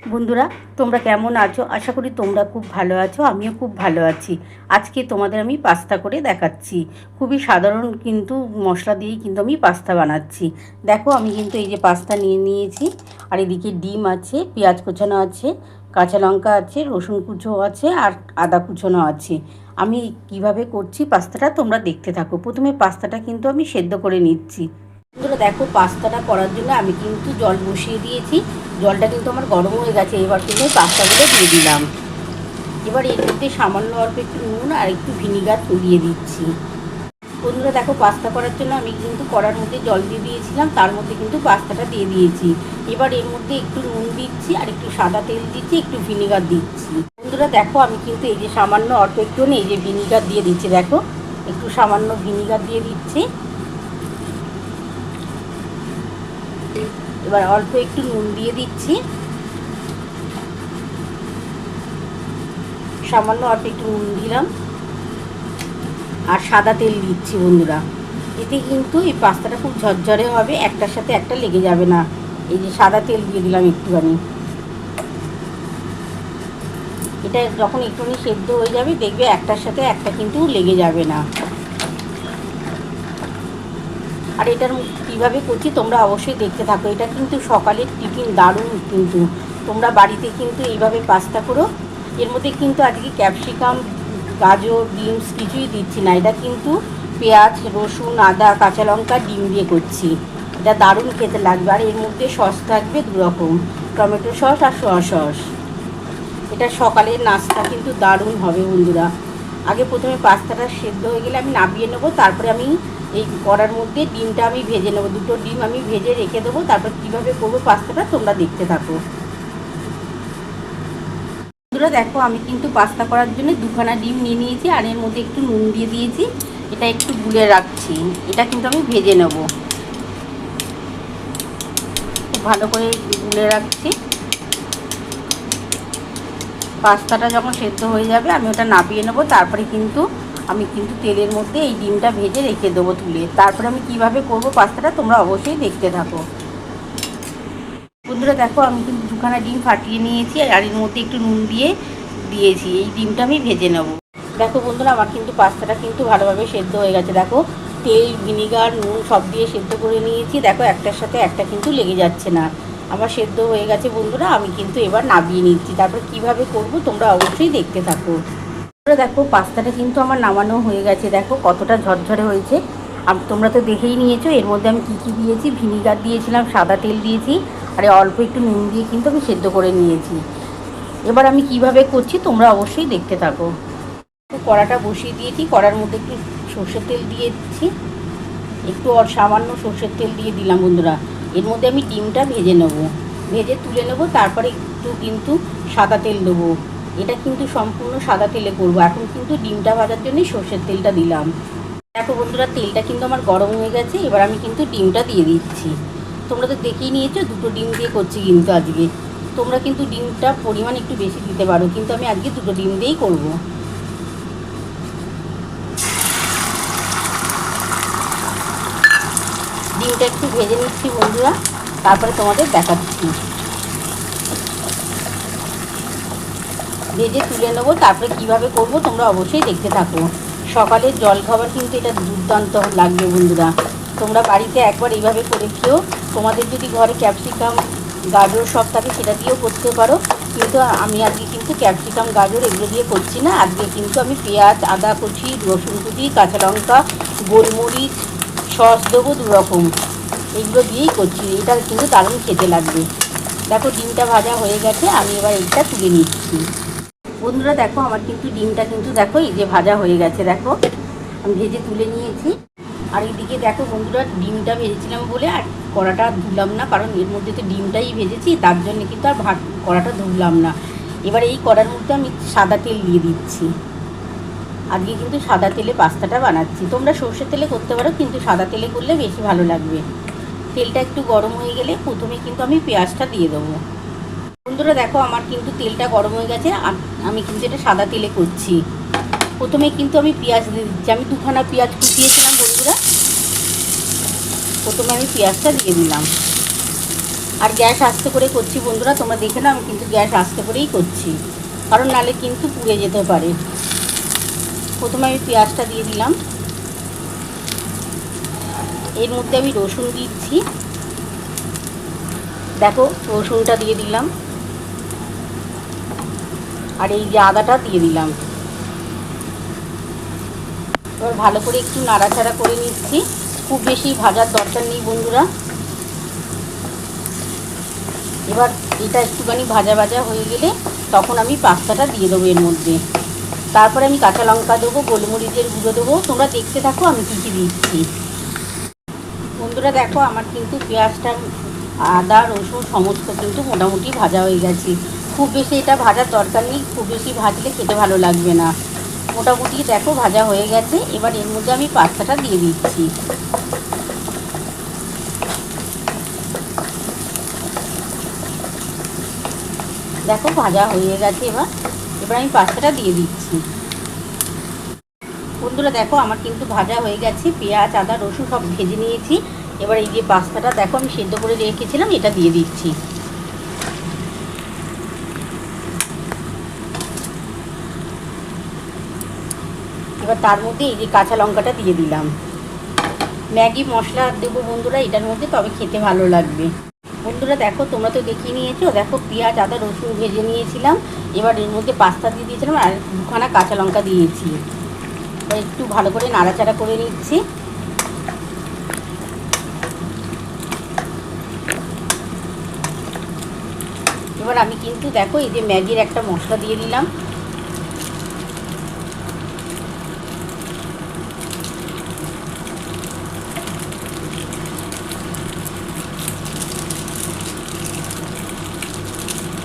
বন্ধুরা, তোমরা কেমন আছো? আশা করি তোমরা খুব ভালো আছো। আমিও খুব ভালো আছি। আজকে তোমাদের আমি পাস্তা করে দেখাচ্ছি। খুবই সাধারণ কিন্তু মশলা দিয়েই কিন্তু আমি পাস্তা বানাচ্ছি। দেখো, আমি কিন্তু এই যে পাস্তা নিয়ে নিয়েছি, আর এদিকে ডিম আছে, পেঁয়াজ কুচানো আছে, কাঁচা লঙ্কা আছে, রসুন কুচো আছে, আর আদা কুচোনো আছে। আমি কিভাবে করছি পাস্তাটা তোমরা দেখতে থাকো। প্রথমে পাস্তাটা কিন্তু আমি সেদ্ধ করে নিচ্ছি। বন্ধুরা দেখো, পাস্তাটা করার জন্য আমি কিন্তু জল বসিয়ে দিয়েছি। জলটা কিন্তু আমার গরম হয়ে গেছে। এবার কিন্তু পাস্তাগুলো দিয়ে দিলাম। এবার এর মধ্যে সামান্য অল্প একটু নুন আর একটু ভিনিগার দিয়ে দিচ্ছি। বন্ধুরা দেখো, পাস্তা করার জন্য আমি কিন্তু কড়ার মধ্যে জল দিয়ে দিয়েছিলাম, তার মধ্যে কিন্তু পাস্তাটা দিয়ে দিয়েছি। এবার এর মধ্যে একটু নুন দিচ্ছি, আর একটু সাদা তেল দিচ্ছি, একটু ভিনিগার দিচ্ছি। বন্ধুরা দেখো, আমি কিন্তু এই যে সামান্য অল্প একটু এই যে ভিনিগার দিয়ে দিচ্ছি। দেখো, একটু সামান্য ভিনিগার দিয়ে দিচ্ছি। এবার অল্প একটু নুন দিয়ে দিচ্ছি, সামান্য অল্প একটু নুন দিলাম, আর সাদা তেল দিচ্ছি। বন্ধুরা, এতে কিন্তু এই পাস্তাটা খুব ঝরঝরে হবে, একটার সাথে একটা লেগে যাবে না। এই যে সাদা তেল দিয়ে দিলাম একটুখানি। এটা যখন একটুখানি সেদ্ধ হয়ে যাবে, দেখবে একটার সাথে একটা কিন্তু লেগে যাবে না। আর এটার কীভাবে করছি তোমরা অবশ্যই দেখতে থাকো। এটা কিন্তু সকালের টিফিন দারুণ। কিন্তু তোমরা বাড়িতে কিন্তু এইভাবে পাস্তা করো। এর মধ্যে কিন্তু আজকে ক্যাপসিকাম, গাজর, বিনস কিছুই দিচ্ছি না। এটা কিন্তু পেঁয়াজ, রসুন, আদা, কাঁচা লঙ্কা, ডিম দিয়ে করছি। এটা দারুণ খেতে লাগবে। আর এর মধ্যে সস থাকবে দুরকম, টমেটো সস আর সোয়া সস। এটা সকালের নাস্তা কিন্তু দারুণ হবে বন্ধুরা। আগে প্রথমে পাস্তাটা সেদ্ধ হয়ে গেলে আমি নামিয়ে নেবো, তারপরে আমি এই কড়ার মধ্যে ডিমটা আমি ভেজে নেবো। দুটো ডিম আমি ভেজে রেখে দেবো। তারপর কীভাবে করবো পাস্তাটা তোমরা দেখতে থাকো। বন্ধুরা দেখো, আমি কিন্তু পাস্তা করার জন্য দুখানা ডিম নিয়ে নিয়েছি, আর এর মধ্যে একটু নুন দিয়ে দিয়েছি। এটা একটু গুলে রাখছি। এটা কিন্তু আমি ভেজে নেব। খুব ভালো করে গুলে রাখছি। পাস্তাটা যখন সেদ্ধ হয়ে যাবে আমি ওটা নামিয়ে নেবো। তারপরে কিন্তু আমি কিন্তু তেলের মধ্যে এই ডিমটা ভেজে রেখে দেবো তুলে। তারপরে আমি কিভাবে করব পাস্তাটা তোমরা অবশ্যই দেখতে থাকো। বন্ধুরা দেখো, আমি কিন্তু দুখানা ডিম ফাটিয়ে নিয়েছি, আর এর মধ্যে একটু নুন দিয়ে দিয়েছি। এই ডিমটা আমি ভেজে নেব। দেখো বন্ধুরা, আমার কিন্তু পাস্তাটা কিন্তু ভালোভাবে সেদ্ধ হয়ে গেছে। দেখো, তেল, ভিনিগার, নুন সব দিয়ে সেদ্ধ করে নিয়েছি। দেখো, একটার সাথে একটা কিন্তু লেগে যাচ্ছে না। আমার সেদ্ধ হয়ে গেছে বন্ধুরা। আমি কিন্তু এবার নামিয়ে নিচ্ছি। তারপর কিভাবে করব তোমরা অবশ্যই দেখতে থাকো। দেখো, পাস্তাটা কিন্তু আমার নামানো হয়ে গেছে। দেখো কতটা ঝরঝরে হয়েছে। তোমরা তো দেখেই নিয়েছো। এর মধ্যে আমি কী কী দিয়েছি, ভিনিগার দিয়েছিলাম, সাদা তেল দিয়েছি, আর অল্প একটু নুন দিয়ে কিন্তু আমি সেদ্ধ করে নিয়েছি। এবার আমি কিভাবে করছি তোমরা অবশ্যই দেখতে থাকো। কড়াটা বসিয়ে দিয়েছি। কড়ার মধ্যে একটু সর্ষের তেল দিয়ে দিচ্ছি। একটু সামান্য সর্ষের তেল দিয়ে দিলাম বন্ধুরা। এর মধ্যে আমি ডিমটা ভেজে নেব, ভেজে তুলে নেব। তারপরে একটু কিন্তু সাদা তেল দেবো। এটা কিন্তু সম্পূর্ণ সাদা তেলে করবো। এখন কিন্তু ডিমটা ভাজার জন্যই সর্ষের তেলটা দিলাম। দেখো বন্ধুরা, তেলটা কিন্তু আমার গরম হয়ে গেছে। এবার আমি কিন্তু ডিমটা দিয়ে দিচ্ছি। তোমরা তো দেখেই নিয়েছো, দুটো ডিম দিয়ে করছি কিন্তু আজকে। তোমরা কিন্তু ডিমটা পরিমাণ একটু বেশি দিতে পারো, কিন্তু আমি আজকে দুটো ডিম দিয়েই করবো। ডিমটা একটু ভেজে নিচ্ছি বন্ধুরা, তারপরে তোমাদের দেখাচ্ছি। ভেজে তুলে নেবো। তারপরে কিভাবে করব তোমরা অবশ্যই দেখতে থাকো। সকালের জলখাবার কিন্তু এটা দুর্দান্ত লাগবে বন্ধুরা। তোমরা বাড়িতে একবার এইভাবে করে খেও। তোমাদের যদি ঘরে ক্যাপসিকাম, গাজর সব থাকে সেটা দিয়েও করতে পারো, কিন্তু আমি আজকে কিন্তু ক্যাপসিকাম, গাজর এগুলো দিয়ে করছি না। আজকে কিন্তু আমি পেঁয়াজ, আদা কুচি, রসুন কুচি, কাঁচা লঙ্কা, গোলমরিচ, সস দেবো দুরকম, এগুলো দিয়েই করছি। এটা কিন্তু দারুণ খেতে লাগবে। দেখো, ডিমটা ভাজা হয়ে গেছে। আমি এবার এইটা তুলে নিচ্ছি। বন্ধুরা দেখো, আমার কিন্তু ডিমটা কিন্তু দেখো এই যে ভাজা হয়ে গেছে। দেখো, আমি ভেজে তুলে নিয়েছি। আর এইদিকে দেখো বন্ধুরা, ডিমটা ভেজেছিলাম বলে আর কড়াটা ধুলাম না, কারণ এর মধ্যে তো ডিমটাই ভেজেছি, তার জন্য কিন্তু আর কড়াটা ধুলাম না। এবার এই কড়ার মধ্যে আমি সাদা তেল দিয়ে দিচ্ছি। আজকে কিন্তু সাদা তেলে পাস্তাটা বানাচ্ছি। তোমরা সর্ষের তেলে করতে পারো, কিন্তু সাদা তেলে করলে বেশি ভালো লাগবে। তেলটা একটু গরম হয়ে গেলে প্রথমে কিন্তু আমি পেঁয়াজটা দিয়ে দেবো। বন্ধুরা দেখো আমার কিন্তু তেলটা গরম হয়ে গেছে, আমি কিন্তু এটা সাদা তেলে করছি। প্রথমে কিন্তু আমি পেঁয়াজ দিয়ে দিচ্ছি, আমি 2খানা পেঁয়াজ কুচিয়েছিলাম বন্ধুরা, প্রথমে আমি পেঁয়াজটা দিয়ে দিলাম। আর গ্যাস আস্তে করে করছি বন্ধুরা, তোমরা দেখে নাও আমি কিন্তু গ্যাস আস্তে করেই করছি, কারণ নালে কিন্তু পুড়ে যেতে পারে। প্রথমে আমি পেঁয়াজটা দিয়ে দিলাম, এর মধ্যে আমি রসুন দিচ্ছি, দেখো রসুনটা দিয়ে দিলাম, আর এই যে আদাটা দিয়ে দিলাম। এবার ভালো করে একটু নাড়াচাড়া করে নিচ্ছি, খুব বেশি ভাজার দরকার নেই বন্ধুরা। এবার এটা একটুখানি ভাজা ভাজা হয়ে গেলে তখন আমি পাস্তাটা দিয়ে দেবো এর মধ্যে। তারপরে আমি কাঁচা লঙ্কা দেবো, গোলমরিচের গুঁড়ো দেবো, তোমরা দেখতে থাকো আমি কী কী দিচ্ছি। বন্ধুরা দেখো আমার কিন্তু পেঁয়াজটা, আদা রসুন সমস্ত কিন্তু মোটামুটি ভাজা হয়ে গেছে। খুব বেশি এটা ভাজার দরকার নেই, খুব বেশি ভাজলে খেতে ভালো লাগবে না। মোটামুটি দেখো ভাজা হয়ে গেছে। এবার এর মধ্যে আমি পাস্তাটা দিয়ে দিচ্ছি। দেখো ভাজা হয়ে গেছে। এবার আমি পাস্তাটা দিয়ে দিচ্ছি। বন্ধুরা দেখো আমার কিন্তু ভাজা হয়ে গেছে, পেঁয়াজ আদা রসুন সব ভেজে নিয়েছি। এবার এই যে পাস্তাটা দেখো আমি সেদ্ধ করে রেখেছিলাম, এটা দিয়ে দিচ্ছি। এবার তার মধ্যে এই যে কাঁচা লঙ্কাটা দিয়ে দিলাম। ম্যাগি মশলা দেবো বন্ধুরা এটার মধ্যে, তবে খেতে ভালো লাগবে। বন্ধুরা দেখো তোমরা তো দেখিয়ে নিয়েছো, দেখো পেঁয়াজ আদা রসুন ভেজে নিয়েছিলাম। এবার এর মধ্যে পাস্তা দিয়ে দিয়েছিলাম আর 2খানা কাঁচা লঙ্কা দিয়েছি। এবার একটু ভালো করে নাড়াচাড়া করে নিচ্ছি। এবার আমি কিন্তু দেখো এই যে ম্যাগির একটা মশলা দিয়ে দিলাম।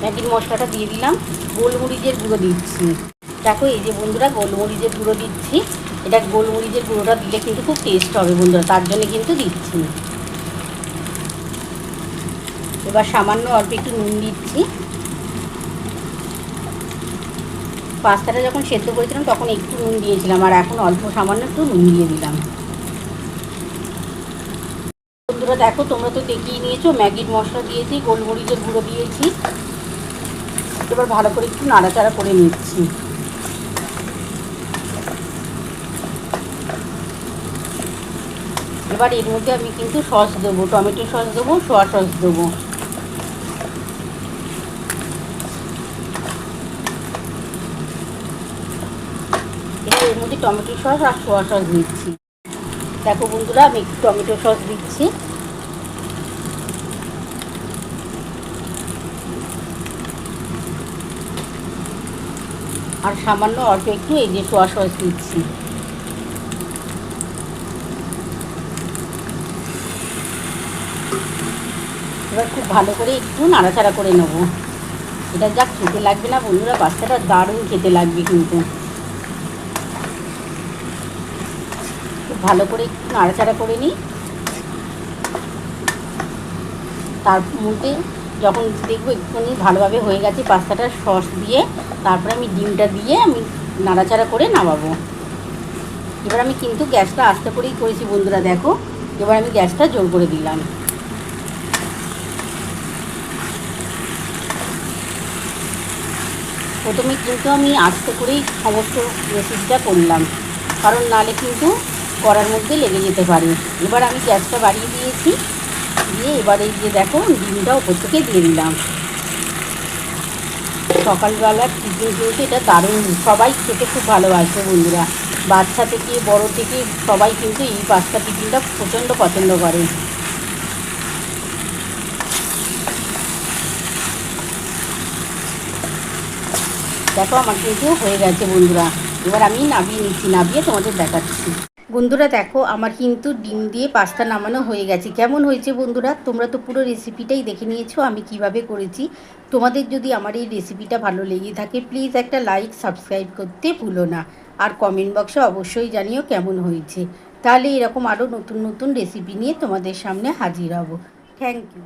ম্যাগির মশলাটা দিয়ে দিলাম, গোলমরিচের গুঁড়ো দিচ্ছি। দেখো এই যে বন্ধুরা গোলমরিচের গুঁড়ো দিচ্ছি। এটা গোলমরিচের গুঁড়োটা দিলে কিন্তু খুব টেস্ট হবে বন্ধুরা, তার জন্য কিন্তু দিচ্ছি। এবার সামান্য অল্প একটু নুন দিচ্ছি। পাস্তাটা যখন সেদ্ধ করেছিলাম তখন একটু নুন দিয়েছিলাম, আর এখন অল্প সামান্য একটু নুন দিয়ে দিলাম। বন্ধুরা দেখো তোমরা তো দেখিয়ে নিয়েছো, ম্যাগির মশলা দিয়েছি, গোলমরিচের গুঁড়ো দিয়েছি। এবার ভালো করে একটু নাড়াচাড়া করে নিচ্ছি। এবার এর মধ্যে আমি কিন্তু সস দেবো, টমেটো সস দেবো, সোয়া সস দেবো। এবার এর মধ্যে টমেটো সস আর সোয়া সস দিচ্ছি। দেখো বন্ধুরা আমি একটু টমেটো সস দিচ্ছি। আর সামান্য অল্প একটু এই যে সোয়া সস দিচ্ছি। এবার খুব ভালো করে একটু নাড়াচাড়া করে নেব। এটা যা খেতে লাগবে না বন্ধুরা, পাস্তাটা দারুণ খেতে লাগবে কিন্তু। খুব ভালো করে একটু নাড়াচাড়া করে নিই। তার মধ্যে যখন দেখবো একটুখানি ভালোভাবে হয়ে গেছে পাস্তাটা, সস দিয়ে তারপরে আমি ডিমটা দিয়ে আমি নাড়াচাড়া করে নামাবো। এবার আমি কিন্তু গ্যাসটা আস্তে করেই করেছি বন্ধুরা দেখো। এবার আমি গ্যাসটা জোর করে দিলাম। প্রথমে কিন্তু আমি আস্তে করেই সমস্ত রেসিপিটা করলাম, কারণ নালে কিন্তু কড়ার মধ্যে লেগে যেতে পারে। এবার আমি গ্যাসটা বাড়িয়ে দিয়েছি, দিয়ে এবার এই যে দেখো ডিমটা ওপর থেকে দিয়ে দিলাম। সকালবেলার টিফিন কিন্তু এটা দারুণ, সবাই খেতে খুব ভালোবাসে বন্ধুরা। বাচ্চা থেকে বড় থেকে সবাই কিন্তু এই পাস্তা টিফিনটা প্রচণ্ড পছন্দ করে। দেখো আমার কিন্তু হয়ে গেছে বন্ধুরা। এবার আমি নামিয়ে নিচ্ছি, নামিয়ে তোমাদের দেখাচ্ছি। বন্ধুরা দেখো আমার কিন্তু ডিম দিয়ে পাস্তা নামানো হয়ে গেছে। কেমন হয়েছে বন্ধুরা, তোমরা তো পুরো রেসিপিটাই দেখে নিয়েছো আমি কিভাবে করেছি। তোমাদের যদি আমার এই রেসিপিটা ভালো লেগে থাকে প্লিজ একটা লাইক সাবস্ক্রাইব করতে ভুলো না, আর কমেন্ট বক্সে অবশ্যই জানিও কেমন হয়েছে। তাহলে এরকম আরও নতুন নতুন রেসিপি নিয়ে তোমাদের সামনে হাজির হব। Thank you.